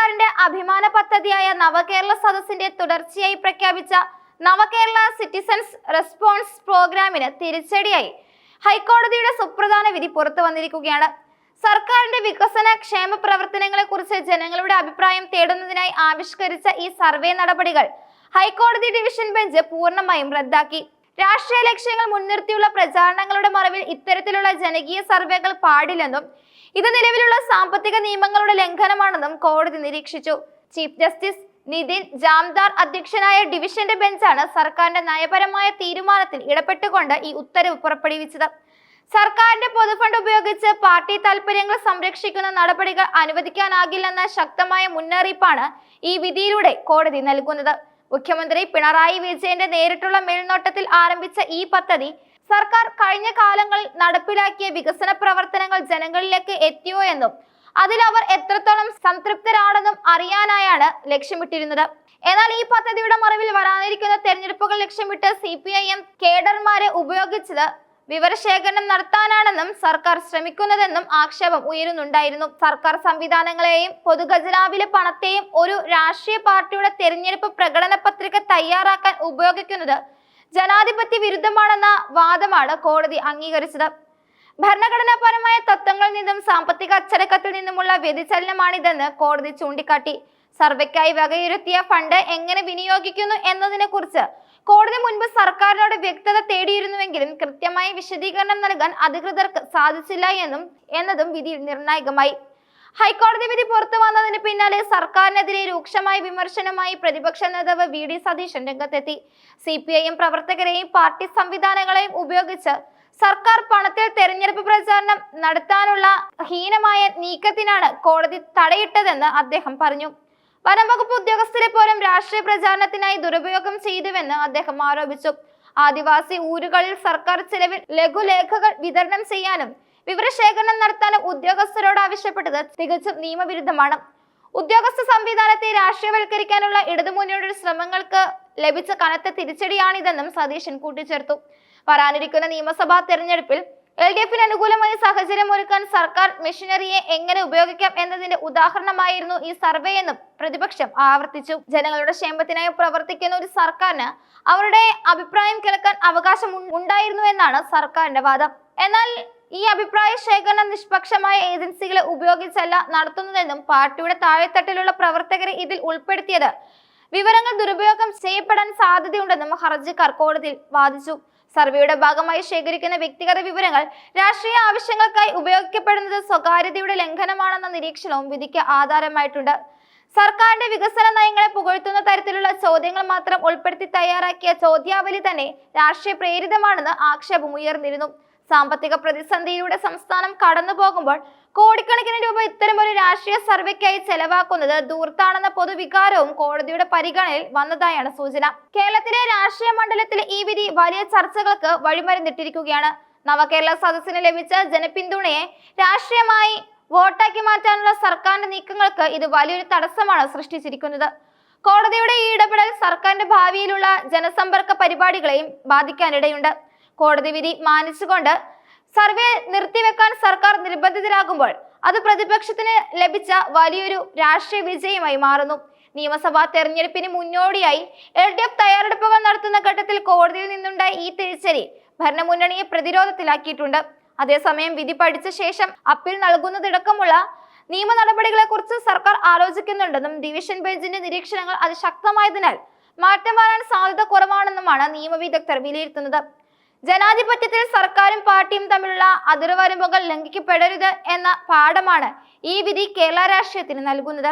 സർക്കാരിന്റെ അഭിമാന പദ്ധതിയായ നവകേരള സദസ്സിന്റെ തുടർച്ചയായി പ്രഖ്യാപിച്ച നവകേരള സിറ്റിസൺസ് റെസ്പോൺസ് പ്രോഗ്രാമിന് തിരിച്ചടിയായി ഹൈക്കോടതിയുടെ സുപ്രധാന വിധി പുറത്തു വന്നിരിക്കുകയാണ്. സർക്കാരിന്റെ വികസന ക്ഷേമ പ്രവർത്തനങ്ങളെ കുറിച്ച് ജനങ്ങളുടെ അഭിപ്രായം തേടുന്നതിനായി ആവിഷ്കരിച്ച ഈ സർവേ നടപടികൾ ഹൈക്കോടതി ഡിവിഷൻ ബെഞ്ച് പൂർണ്ണമായും റദ്ദാക്കി. രാഷ്ട്രീയ ലക്ഷ്യങ്ങൾ മുൻനിർത്തിയുള്ള പ്രചാരണങ്ങളുടെ മറവിൽ ഇത്തരത്തിലുള്ള ജനകീയ സർവേകൾ പാടില്ലെന്നും ഇത് നിലവിലുള്ള സാമ്പത്തിക നിയമങ്ങളുടെ ലംഘനമാണെന്നും കോടതി നിരീക്ഷിച്ചു. ചീഫ് ജസ്റ്റിസ് നിതിൻ ജാംദാർ അധ്യക്ഷനായ ഡിവിഷന്റെ ബെഞ്ചാണ് സർക്കാരിന്റെ നയപരമായ തീരുമാനത്തിൽ ഇടപെട്ടുകൊണ്ട് ഈ ഉത്തരവ് പുറപ്പെടുവിച്ചത്. സർക്കാരിന്റെ പൊതുഫണ്ട് ഉപയോഗിച്ച് പാർട്ടി താൽപര്യങ്ങൾ സംരക്ഷിക്കുന്ന നടപടികൾ അനുവദിക്കാനാകില്ലെന്ന ശക്തമായ മുന്നറിയിപ്പാണ് ഈ വിധിയിലൂടെ കോടതി നൽകുന്നത്. മുഖ്യമന്ത്രി പിണറായി വിജയന്റെ നേരിട്ടുള്ള മേൽനോട്ടത്തിൽ ആരംഭിച്ച ഈ പദ്ധതി സർക്കാർ കഴിഞ്ഞ കാലങ്ങളിൽ നടപ്പിലാക്കിയ വികസന പ്രവർത്തനങ്ങൾ ജനങ്ങളിലേക്ക് എത്തിയോ എന്നും അതിൽ അവർ എത്രത്തോളം സംതൃപ്തരാണെന്നും അറിയാനായാണ് ലക്ഷ്യമിട്ടിരുന്നത്. എന്നാൽ ഈ പദ്ധതിയുടെ മറവിൽ വരാനിരിക്കുന്ന തെരഞ്ഞെടുപ്പുകൾ ലക്ഷ്യമിട്ട് CPIM കേഡർമാരെ ഉപയോഗിച്ചത് വിവരശേഖരണം നടത്താനാണെന്നും സർക്കാർ ശ്രമിക്കുന്നതെന്നും ആക്ഷേപം ഉയരുന്നുണ്ടായിരുന്നു. സർക്കാർ സംവിധാനങ്ങളെയും പൊതുഖജനാവിലെ പണത്തെയും ഒരു രാഷ്ട്രീയ പാർട്ടിയുടെ തെരഞ്ഞെടുപ്പ് പ്രകടന പത്രിക തയ്യാറാക്കാൻ ഉപയോഗിക്കുന്നത് ജനാധിപത്യ വിരുദ്ധമാണെന്ന വാദമാണ് കോടതി അംഗീകരിച്ചത്. ഭരണഘടനാപരമായ തത്വങ്ങളിൽ നിന്നും സാമ്പത്തിക അച്ചടക്കത്തിൽ നിന്നുമുള്ള വ്യതിചലനമാണിതെന്ന് കോടതി ചൂണ്ടിക്കാട്ടി. സർവേക്കായി വകയിരുത്തിയ ഫണ്ട് എങ്ങനെ വിനിയോഗിക്കുന്നു എന്നതിനെ കുറിച്ച് കോടതി മുൻപ് സർക്കാരിനോട് വ്യക്തത തേടിയിരുന്നുവെങ്കിലും കൃത്യമായ വിശദീകരണം നൽകാൻ അധികൃതർക്ക് സാധിച്ചില്ല എന്നതും വിധിയിൽ നിർണായകമായി. ഹൈക്കോടതി വിധി പുറത്തു വന്നതിന് പിന്നാലെ സർക്കാരിനെതിരെ രൂക്ഷമായ വിമർശനമായി പ്രതിപക്ഷ നേതാവ് VD സതീശൻ രംഗത്തെത്തി. CPIM പ്രവർത്തകരെയും പാർട്ടി സംവിധാനങ്ങളെയും ഉപയോഗിച്ച് സർക്കാർ പണത്തിൽ തെരഞ്ഞെടുപ്പ് പ്രചാരണം നടത്താനുള്ള ഹീനമായ നീക്കത്തിനാണ് കോടതി തടയിട്ടതെന്ന് അദ്ദേഹം പറഞ്ഞു. വനംവകുപ്പ് ഉദ്യോഗസ്ഥരെ പോലും രാഷ്ട്രീയ പ്രചാരണത്തിനായി ദുരുപയോഗം ചെയ്തുവെന്ന് അദ്ദേഹം ആരോപിച്ചു. ആദിവാസി ഊരുകളിൽ സർക്കാർ ചെലവിൽ ലഘുലേഖകൾ വിതരണം ചെയ്യാനും വിവരശേഖരണം നടത്താനും ഉദ്യോഗസ്ഥരോട് ആവശ്യപ്പെട്ടത് തികച്ചും നിയമവിരുദ്ധമാണ്. ഉദ്യോഗസ്ഥ സംവിധാനത്തെ രാഷ്ട്രീയവൽക്കരിക്കാനുള്ള ഇടതുമുന്നണിയുടെ ശ്രമങ്ങൾക്ക് ലഭിച്ച കനത്ത തിരിച്ചടിയാണിതെന്നും സതീശൻ കൂട്ടിച്ചേർത്തു. വരാനിരിക്കുന്ന നിയമസഭാ തെരഞ്ഞെടുപ്പിൽ LDFന് അനുകൂലമായ സാഹചര്യം ഒരുക്കാൻ സർക്കാർ മെഷീനറിയെ എങ്ങനെ ഉപയോഗിക്കാം എന്നതിന്റെ ഉദാഹരണമായിരുന്നു ഈ സർവേ എന്നും പ്രതിപക്ഷം ആവർത്തിച്ചു. ജനങ്ങളുടെ ക്ഷേമത്തിനായി പ്രവർത്തിക്കുന്ന ഒരു സർക്കാരിന് അവരുടെ അഭിപ്രായം കേൾക്കാൻ അവകാശം ഉണ്ടായിരുന്നു എന്നാണ് സർക്കാരിന്റെ വാദം. എന്നാൽ ഈ അഭിപ്രായ ശേഖരണം നിഷ്പക്ഷമായ ഏജൻസികളെ ഉപയോഗിച്ചല്ല നടത്തുന്നതെന്നും പാർട്ടിയുടെ താഴെത്തട്ടിലുള്ള പ്രവർത്തകരെ ഇതിൽ ഉൾപ്പെടുത്തിയത് വിവരങ്ങൾ ദുരുപയോഗം ചെയ്യപ്പെടാൻ സാധ്യതയുണ്ടെന്നും ഹർജിക്കാർ കോടതിയിൽ വാദിച്ചു. സർവേയുടെ ഭാഗമായി ശേഖരിക്കുന്ന വ്യക്തിഗത വിവരങ്ങൾ രാഷ്ട്രീയ ആവശ്യങ്ങൾക്കായി ഉപയോഗിക്കപ്പെടുന്നത് സ്വകാര്യതയുടെ ലംഘനമാണെന്ന നിരീക്ഷണവും വിധിക്ക് ആധാരമായിട്ടുണ്ട്. സർക്കാരിന്റെ വികസന നയങ്ങളെ പുകഴ്ത്തുന്ന തരത്തിലുള്ള ചോദ്യങ്ങൾ മാത്രം ഉൾപ്പെടുത്തി തയ്യാറാക്കിയ ചോദ്യാവലി തന്നെ രാഷ്ട്രീയ പ്രേരിതമാണെന്ന് ആക്ഷേപം ഉയർന്നിരുന്നു. സാമ്പത്തിക പ്രതിസന്ധിയിലൂടെ സംസ്ഥാനം കടന്നു പോകുമ്പോൾ കോടിക്കണക്കിന് രൂപ ഇത്തരമൊരു രാഷ്ട്രീയ സർവേക്കായി ചെലവാക്കുന്നത് ദൂർത്താണെന്ന പൊതുവികാരവും കോടതിയുടെ പരിഗണനയിൽ വന്നതായാണ് സൂചന. കേരളത്തിലെ രാഷ്ട്രീയ മണ്ഡലത്തിലെ ഈ വിധി വലിയ ചർച്ചകൾക്ക് വഴിമരുന്നിട്ടിരിക്കുകയാണ്. നവകേരള സദസ്സിന് ലഭിച്ച ജനപിന്തുണയെ രാഷ്ട്രീയമായി വോട്ടാക്കി മാറ്റാനുള്ള സർക്കാരിന്റെ നീക്കങ്ങൾക്ക് ഇത് വലിയൊരു തടസ്സമാണ് സൃഷ്ടിച്ചിരിക്കുന്നത്. കോടതിയുടെ ഈ ഇടപെടൽ സർക്കാരിന്റെ ഭാവിയിലുള്ള ജനസമ്പർക്ക പരിപാടികളെയും ബാധിക്കാനിടയുണ്ട്. കോടതി വിധി മാനിച്ചുകൊണ്ട് സർവേ നിർത്തിവെക്കാൻ സർക്കാർ നിർബന്ധിതരാകുമ്പോൾ അത് പ്രതിപക്ഷത്തിന് ലഭിച്ച വലിയൊരു രാഷ്ട്രീയ വിജയമായി മാറുന്നു. നിയമസഭാ തെരഞ്ഞെടുപ്പിന് മുന്നോടിയായി LDF തയ്യാറെടുപ്പുകൾ നടത്തുന്ന ഘട്ടത്തിൽ കോടതിയിൽ നിന്നുണ്ടായ ഈ തിരിച്ചടി ഭരണമുന്നണിയെ പ്രതിരോധത്തിലാക്കിയിട്ടുണ്ട്. അതേസമയം വിധി പഠിച്ച ശേഷം അപ്പീൽ നൽകുന്നതടക്കമുള്ള നിയമ നടപടികളെ കുറിച്ച് സർക്കാർ ആലോചിക്കുന്നുണ്ടെന്നും ഡിവിഷൻ ബെഞ്ചിന്റെ നിരീക്ഷണങ്ങൾ അതിശക്തമായതിനാൽ മാറ്റം വരാൻ സാധ്യത കുറവാണെന്നുമാണ് നിയമവിദഗ്ധർ വിലയിരുത്തുന്നത്. ജനാധിപത്യത്തിൽ സർക്കാരും പാർട്ടിയും തമ്മിലുള്ള അതിർവരമ്പുകൾ ലംഘിക്കപ്പെടരുത് എന്ന പാഠമാണ് ഈ വിധി കേരള രാഷ്ട്രീയത്തിന് നൽകുന്നത്.